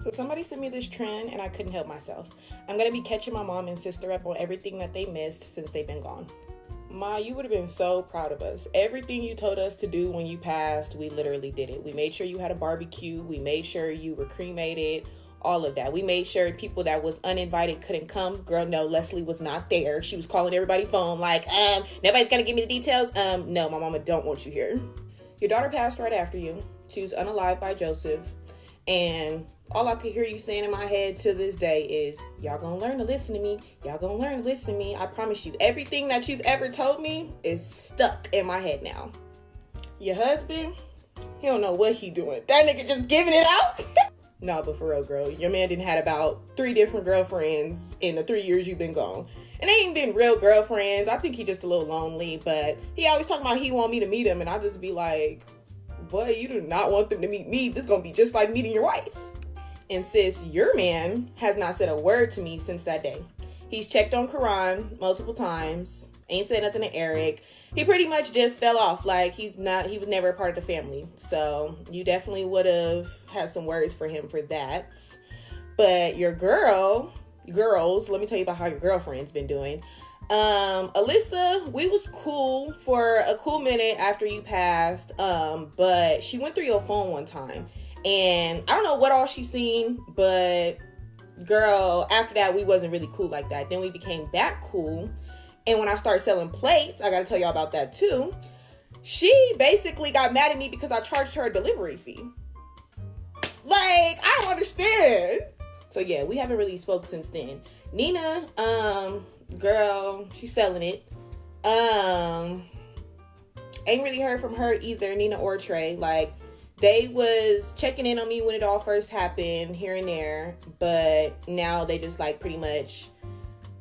So somebody sent me this trend and I couldn't help myself. I'm going to be catching my mom and sister up on everything that they missed since they've been gone. Ma, you would have been so proud of us. Everything you told us to do when you passed, we literally did it. We made sure you had a barbecue. We made sure you were cremated. All of that. We made sure people that was uninvited couldn't come. Girl, no, Leslie was not there. She was calling everybody phone like, nobody's gonna give me the details. No, my mama don't want you here. Your daughter passed right after you. She was unalived by Joseph. And all I could hear you saying in my head to this day is, y'all gonna learn to listen to me. Y'all gonna learn to listen to me. I promise you, everything that you've ever told me is stuck in my head now. Your husband, he don't know what he doing. That nigga just giving it out. No, but for real, girl, your man didn't had about 3 different girlfriends in the 3 years you've been gone. And they ain't been real girlfriends. I think he just a little lonely, but he always talking about he want me to meet him. And I just be like, boy, you do not want them to meet me. This is going to be just like meeting your wife. And sis, your man has not said a word to me since that day. He's checked on Karan multiple times. Ain't said nothing to Eric. He pretty much just fell off. Like, he was never a part of the family. So you definitely would have had some words for him for that. But your girls, let me tell you about how your girlfriend's been doing. Alyssa, we was cool for a cool minute after you passed. But she went through your phone one time. And I don't know what all she's seen, but girl, after that, we wasn't really cool like that. Then we became back cool. And when I started selling plates, I got to tell y'all about that too. She basically got mad at me because I charged her a delivery fee. Like, I don't understand. So yeah, we haven't really spoke since then. Nina, girl, she's selling it. Ain't really heard from her either, Nina or Trey. Like, they was checking in on me when it all first happened here and there. But now they just like pretty much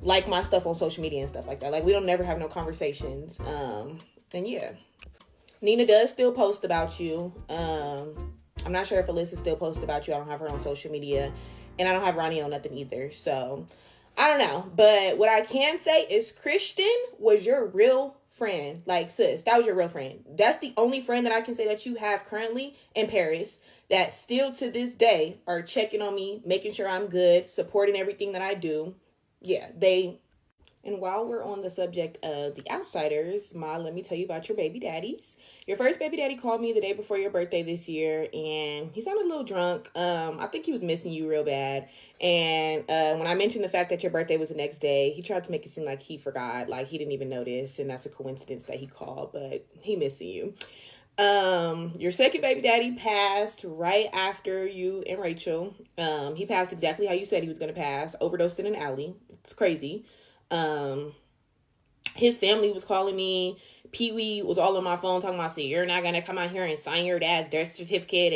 like my stuff on social media and stuff like that. Like, we don't never have no conversations. And yeah, Nina does still post about you. I'm not sure if Alyssa still posts about you. I don't have her on social media, and I don't have Ronnie on nothing either. So I don't know. But what I can say is Christian was your real friend. Like, sis, that was your real friend. That's the only friend that I can say that you have currently in Paris that still to this day are checking on me, making sure I'm good, supporting everything that I do. Yeah, and while we're on the subject of the outsiders, Ma, let me tell you about your baby daddies. Your first baby daddy called me the day before your birthday this year, and he sounded a little drunk. I think he was missing you real bad. And when I mentioned the fact that your birthday was the next day, he tried to make it seem like he forgot, like he didn't even notice, and that's a coincidence that he called, but he missing you. Your second baby daddy passed right after you and Rachel. He passed exactly how you said he was going to pass, overdosed in an alley. It's crazy. His family was calling me. Pee-wee was all on my phone talking about, so you're not going to come out here and sign your dad's death certificate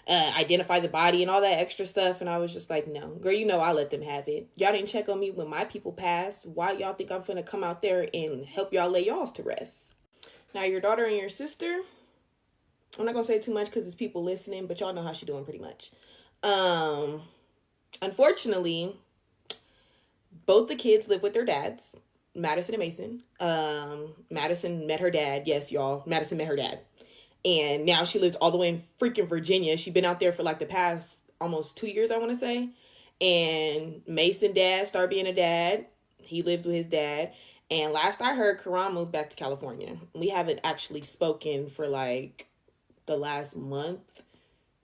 and identify the body and all that extra stuff. And I was just like, no, girl, you know I let them have it. Y'all didn't check on me when my people passed. Why y'all think I'm finna come out there and help y'all lay y'all's to rest? Now, your daughter and your sister, I'm not going to say too much because it's people listening, but y'all know how she doing pretty much. Unfortunately, both the kids live with their dads, Madison and Mason. Madison met her dad. Yes, y'all. Madison met her dad. And now she lives all the way in freaking Virginia. She's been out there for like the past almost 2 years, I want to say. And Mason dad started being a dad. He lives with his dad. And last I heard, Karan moved back to California. We haven't actually spoken for like the last month.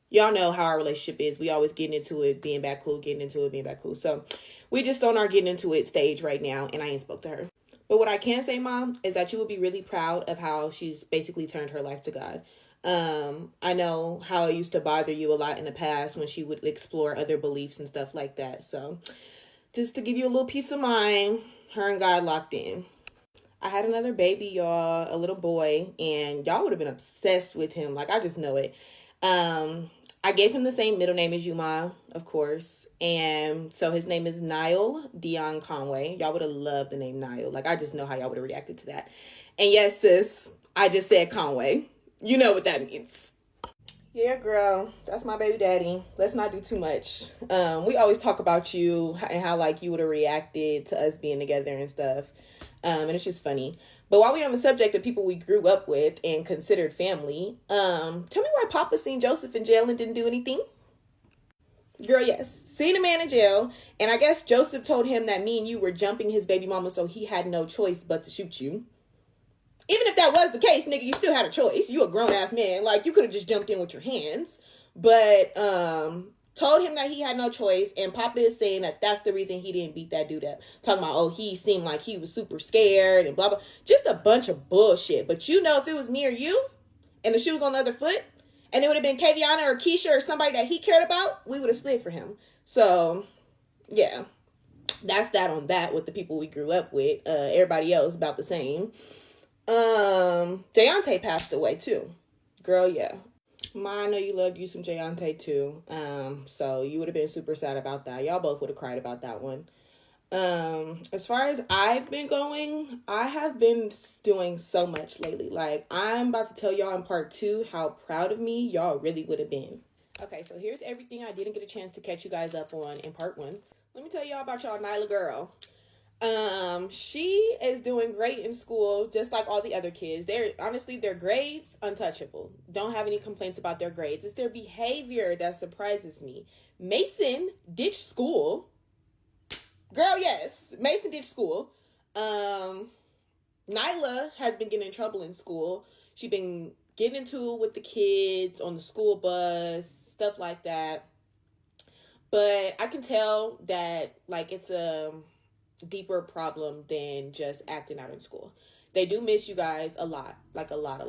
Y'all know how our relationship is. We always getting into it, being back cool, getting into it, being back cool. So we just on our getting into it stage right now, and I ain't spoke to her. But what I can say, Mom, is that you will be really proud of how she's basically turned her life to God. I know how it used to bother you a lot in the past when she would explore other beliefs and stuff like that. So just to give you a little peace of mind, her and God locked in. I had another baby, y'all, a little boy, and y'all would have been obsessed with him. Like, I just know it. I gave him the same middle name as you, Ma, of course. And so his name is Niall Dion Conway. Y'all would have loved the name Niall. Like, I just know how y'all would have reacted to that. And yes, sis, I just said Conway. You know what that means. Yeah, girl, that's my baby daddy. Let's not do too much. We always talk about you and how, like, you would have reacted to us being together and stuff. And it's just funny. But while we're on the subject of people we grew up with and considered family, tell me why Papa seen Joseph in jail and didn't do anything? Girl, yes. Seen a man in jail, and I guess Joseph told him that me and you were jumping his baby mama, so he had no choice but to shoot you. Even if that was the case, nigga, you still had a choice. You a grown ass man. Like, you could have just jumped in with your hands. But, told him that he had no choice, and Papa is saying that that's the reason he didn't beat that dude up. Talking about, oh, he seemed like he was super scared and blah, blah. Just a bunch of bullshit. But you know, if it was me or you, and the shoe was on the other foot, and it would have been Kaviana or Keisha or somebody that he cared about, we would have slid for him. So, yeah. That's that on that with the people we grew up with. Everybody else about the same. Jayante passed away too. Girl, yeah. Ma, I know you loved you some Jayante too. So you would have been super sad about that. Y'all both would have cried about that one. As far as I've been going, I have been doing so much lately. Like, I'm about to tell y'all in part 2 how proud of me y'all really would have been. Okay, so here's everything I didn't get a chance to catch you guys up on in part 1. Let me tell y'all about y'all Nyla girl. She is doing great in school, just like all the other kids. Honestly, their grades, untouchable. Don't have any complaints about their grades. It's their behavior that surprises me. Mason ditched school. Girl, yes. Mason ditched school. Nyla has been getting in trouble in school. She's been getting into it with the kids on the school bus, stuff like that. But I can tell that, like, it's a deeper problem than just acting out in school. They do miss you guys a lot, like a lot.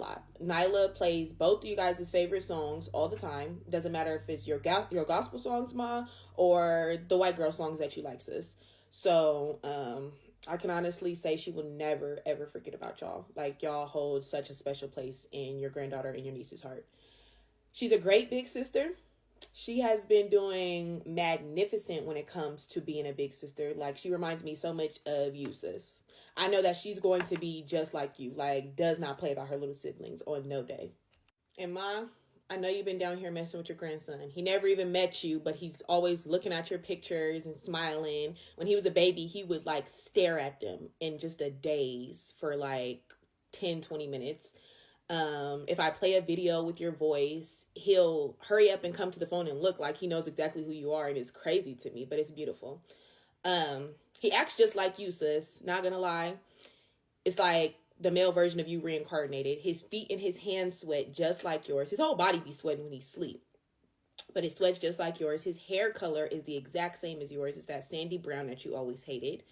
Nyla plays both of you guys' favorite songs all the time. Doesn't matter if it's your gospel songs, Ma, or the white girl songs that you like, sis. So, I can honestly say she will never, ever forget about y'all. Like, y'all hold such a special place in your granddaughter and your niece's heart. She's a great big sister. She has been doing magnificent when it comes to being a big sister. Like, she reminds me so much of you, sis. I know that she's going to be just like you. Like, does not play about her little siblings on no day. And Ma, I know you've been down here messing with your grandson. He never even met you, but he's always looking at your pictures and smiling. When he was a baby, he would, like, stare at them in just a daze for, like, 10, 20 minutes. If I play a video with your voice, he'll hurry up and come to the phone and look like he knows exactly who you are, and it's crazy to me, but it's beautiful. He acts just like you, sis. Not gonna lie. It's like the male version of you reincarnated. His feet and his hands sweat just like yours. His whole body be sweating when he sleep, but it sweats just like yours. His hair color is the exact same as yours. It's that sandy brown that you always hated.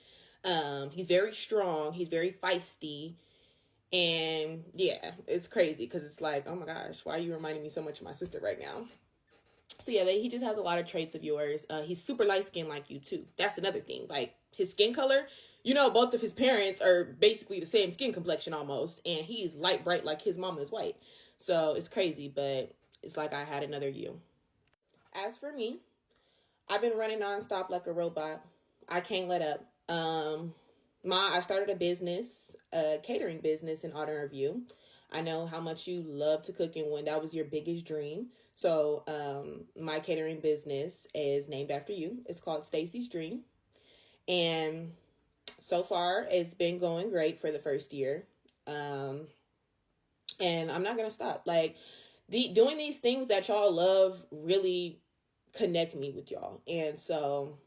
He's very strong. He's very feisty. And yeah, it's crazy because it's like, oh my gosh, why are you reminding me so much of my sister right now? So yeah, he just has a lot of traits of yours. He's super light skinned like you too. That's another thing. Like, his skin color, you know, both of his parents are basically the same skin complexion almost. And he's light bright like his mama is white. So it's crazy, but it's like I had another you. As for me, I've been running nonstop like a robot. I can't let up. I started a business, a catering business in honor of you. I know how much you love to cook and when that was your biggest dream. So, my catering business is named after you. It's called Stacy's Dream. And so far, it's been going great for the first year. And I'm not going to stop. Like, doing these things that y'all love really connect me with y'all. And so,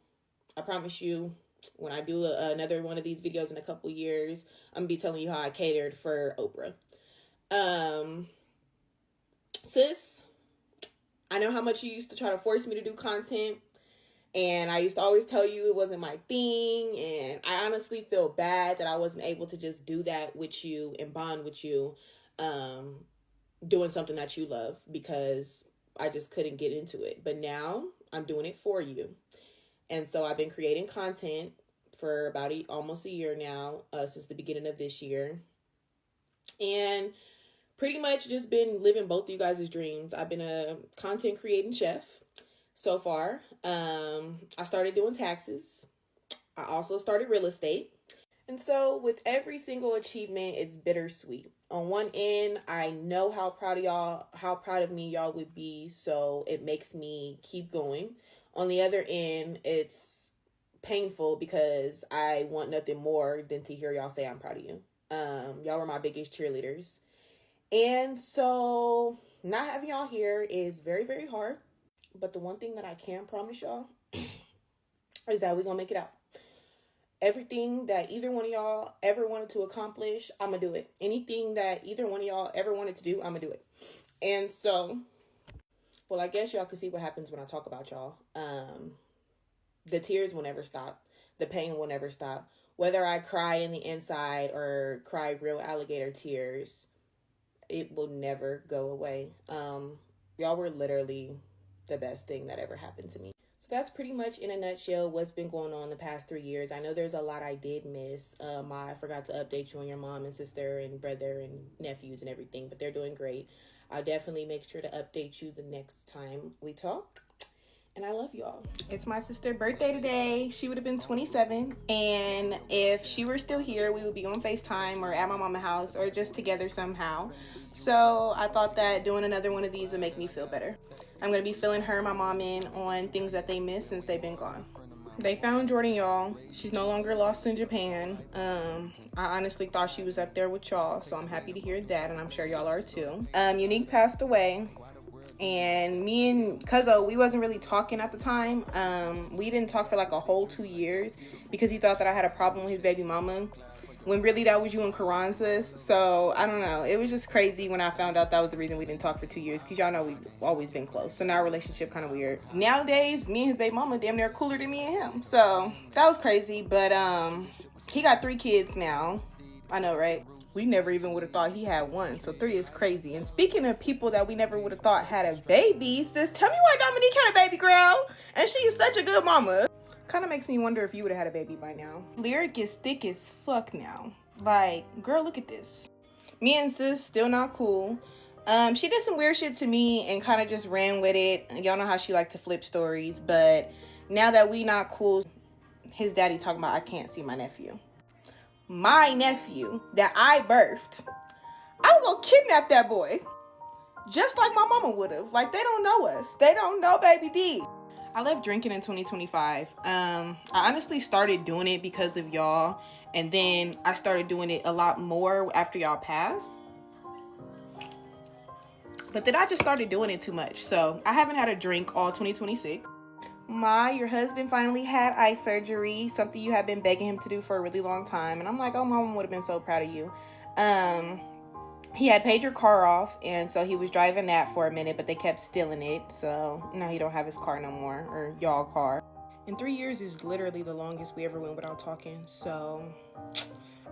I promise you, when I do another one of these videos in a couple years, I'm going to be telling you how I catered for Oprah. Sis, I know how much you used to try to force me to do content. And I used to always tell you it wasn't my thing. And I honestly feel bad that I wasn't able to just do that with you and bond with you, doing something that you love, because I just couldn't get into it. But now I'm doing it for you. And so I've been creating content for about almost a year now, since the beginning of this year. And pretty much just been living both of you guys' dreams. I've been a content creating chef so far. I started doing taxes. I also started real estate. And so with every single achievement, it's bittersweet. On one end, I know how proud of me y'all would be. So it makes me keep going. On the other end, it's painful because I want nothing more than to hear y'all say I'm proud of you. Y'all were my biggest cheerleaders. And so not having y'all here is very, very hard. But the one thing that I can promise y'all is that we're going to make it out. Everything that either one of y'all ever wanted to accomplish, I'm going to do it. Anything that either one of y'all ever wanted to do, I'm going to do it. And so, well, I guess y'all can see what happens when I talk about y'all. The tears will never stop. The pain will never stop. Whether I cry in the inside or cry real alligator tears, it will never go away. Y'all were literally the best thing that ever happened to me. So that's pretty much in a nutshell what's been going on the past 3 years. I know there's a lot I did miss. I forgot to update you on your mom and sister and brother and nephews and everything, but they're doing great. I'll definitely make sure to update you the next time we talk. And I love y'all. It's my sister's birthday today. She would have been 27. And if she were still here, we would be on FaceTime or at my mama's house or just together somehow. So I thought that doing another one of these would make me feel better. I'm going to be filling her and my mom in on things that they missed since they've been gone. They found Jordan, y'all. She's no longer lost in Japan. I honestly thought she was up there with y'all, so I'm happy to hear that, and I'm sure y'all are too. Unique passed away. And me and Cuzzo, we wasn't really talking at the time. We didn't talk for like a whole 2 years because he thought that I had a problem with his baby mama, when really that was you and Karan, sis. So I don't know, it was just crazy when I found out that was the reason we didn't talk for 2 years, because y'all know we've always been close. So now our relationship kind of weird. Nowadays me and his baby mama damn near cooler than me and him, so that was crazy. But he got 3 kids now. I know, right? We never even would have thought he had one, so 3 is crazy. And speaking of people that we never would have thought had a baby, sis, tell me why Dominique had a baby, girl. And she is such a good mama. Kind of makes me wonder if you would have had a baby by now. Lyric is thick as fuck now. Like, girl, look at this. Me and sis still not cool. She did some weird shit to me and kind of just ran with it. Y'all know how she like to flip stories, but now that we not cool, his daddy talking about I can't see my nephew. My nephew that I birthed, I was gonna kidnap that boy, just like my mama would have. Like, they don't know us. They don't know baby D. I left drinking in 2025. I honestly started doing it because of y'all, and then I started doing it a lot more after y'all passed. But then I just started doing it too much, so I haven't had a drink all 2026. Your husband finally had eye surgery, something you have been begging him to do for a really long time. And I'm like, oh, mama would have been so proud of you. He had paid your car off, and so he was driving that for a minute, but they kept stealing it. So now he don't have his car no more, or y'all car. And 3 years is literally the longest we ever went without talking. So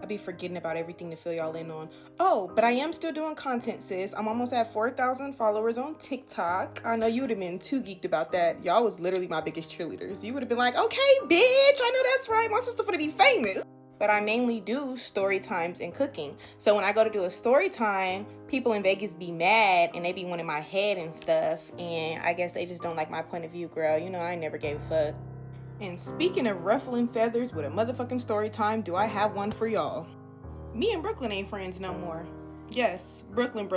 I be forgetting about everything to fill y'all in on. Oh, but I am still doing content, sis. I'm almost at 4,000 followers on TikTok. I know you would have been too geeked about that. Y'all was literally my biggest cheerleaders. You would have been like, okay, bitch, I know that's right. My sister gonna be famous. But I mainly do story times and cooking. So when I go to do a story time, people in Vegas be mad and they be wanting my head and stuff. And I guess they just don't like my point of view, girl. You know, I never gave a fuck. And speaking of ruffling feathers with a motherfucking story time, do I have one for y'all. Me and Brooklyn ain't friends no more. Yes, Brooklyn.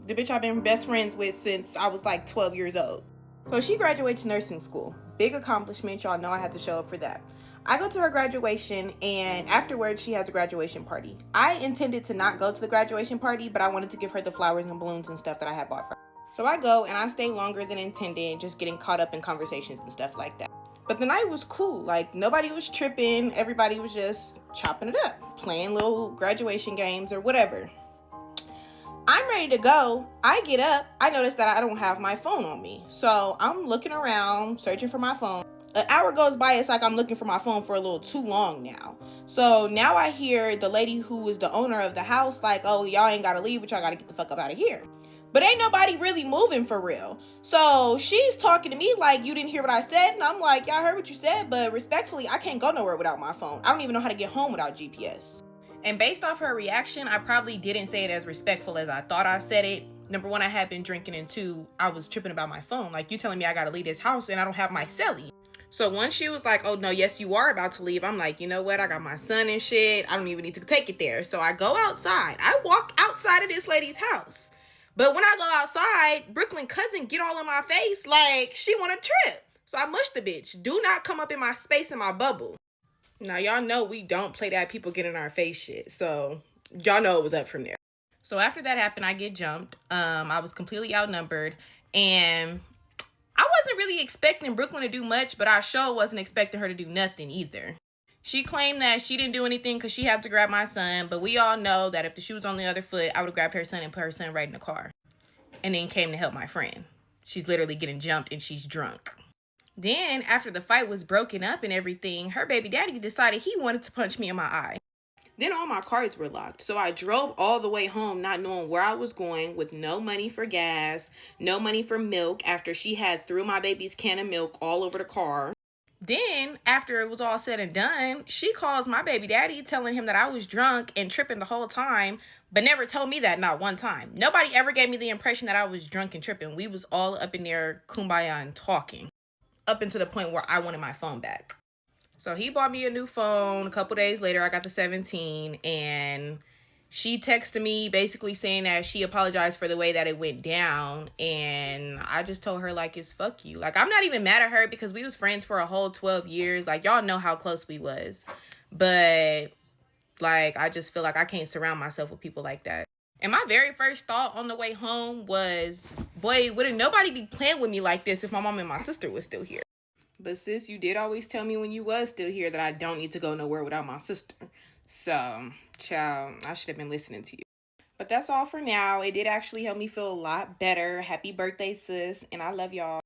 The bitch I've been best friends with since I was like 12 years old. So she graduates nursing school. Big accomplishment, y'all know I had to show up for that. I go to her graduation, and afterwards she has a graduation party. I intended to not go to the graduation party, but I wanted to give her the flowers and balloons and stuff that I had bought for her. So I go, and I stay longer than intended, just getting caught up in conversations and stuff like that. But the night was cool. Like, nobody was tripping. Everybody was just chopping it up, playing little graduation games or whatever. I'm ready to go. I get up. I notice that I don't have my phone on me. So I'm looking around, searching for my phone. An hour goes by. It's like I'm looking for my phone for a little too long now. So now I hear the lady who is the owner of the house like, oh, y'all ain't got to leave, but y'all got to get the fuck up out of here. But ain't nobody really moving for real. So she's talking to me like, you didn't hear what I said? And I'm like, yeah, I heard what you said, but respectfully, I can't go nowhere without my phone. I don't even know how to get home without GPS. And based off her reaction, I probably didn't say it as respectful as I thought I said it. Number one, I had been drinking, and 2, I was tripping about my phone. Like, you telling me I gotta leave this house and I don't have my celly. So once she was like, oh no, yes, you are about to leave, I'm like, you know what? I got my son and shit. I don't even need to take it there. So I go outside. I walk outside of this lady's house. But when I go outside, Brooklyn cousin get all in my face like she want to trip. So I mush the bitch. Do not come up in my space in my bubble. Now, y'all know we don't play that people get in our face shit. So y'all know it was up from there. So after that happened, I get jumped. I was completely outnumbered. And I wasn't really expecting Brooklyn to do much, but I sure wasn't expecting her to do nothing either. She claimed that she didn't do anything because she had to grab my son, but we all know that if the shoe was on the other foot, I would have grabbed her son and put her son right in the car. And then came to help my friend. She's literally getting jumped and she's drunk. Then, after the fight was broken up and everything, her baby daddy decided he wanted to punch me in my eye. Then all my cards were locked, so I drove all the way home not knowing where I was going with no money for gas, no money for milk after she had threw my baby's can of milk all over the car. Then, after it was all said and done, she calls my baby daddy telling him that I was drunk and tripping the whole time, but never told me that not one time. Nobody ever gave me the impression that I was drunk and tripping. We was all up in there kumbaya and talking up until the point where I wanted my phone back. So he bought me a new phone. A couple days later, I got the 17, and she texted me basically saying that she apologized for the way that it went down. And I just told her, like, it's fuck you. Like, I'm not even mad at her because we was friends for a whole 12 years. Like, y'all know how close we was. But, like, I just feel like I can't surround myself with people like that. And my very first thought on the way home was, boy, wouldn't nobody be playing with me like this if my mom and my sister was still here. But sis, you did always tell me when you was still here that I don't need to go nowhere without my sister. So, child, I should have been listening to you. But that's all for now. It did actually help me feel a lot better. Happy birthday, sis. And I love y'all.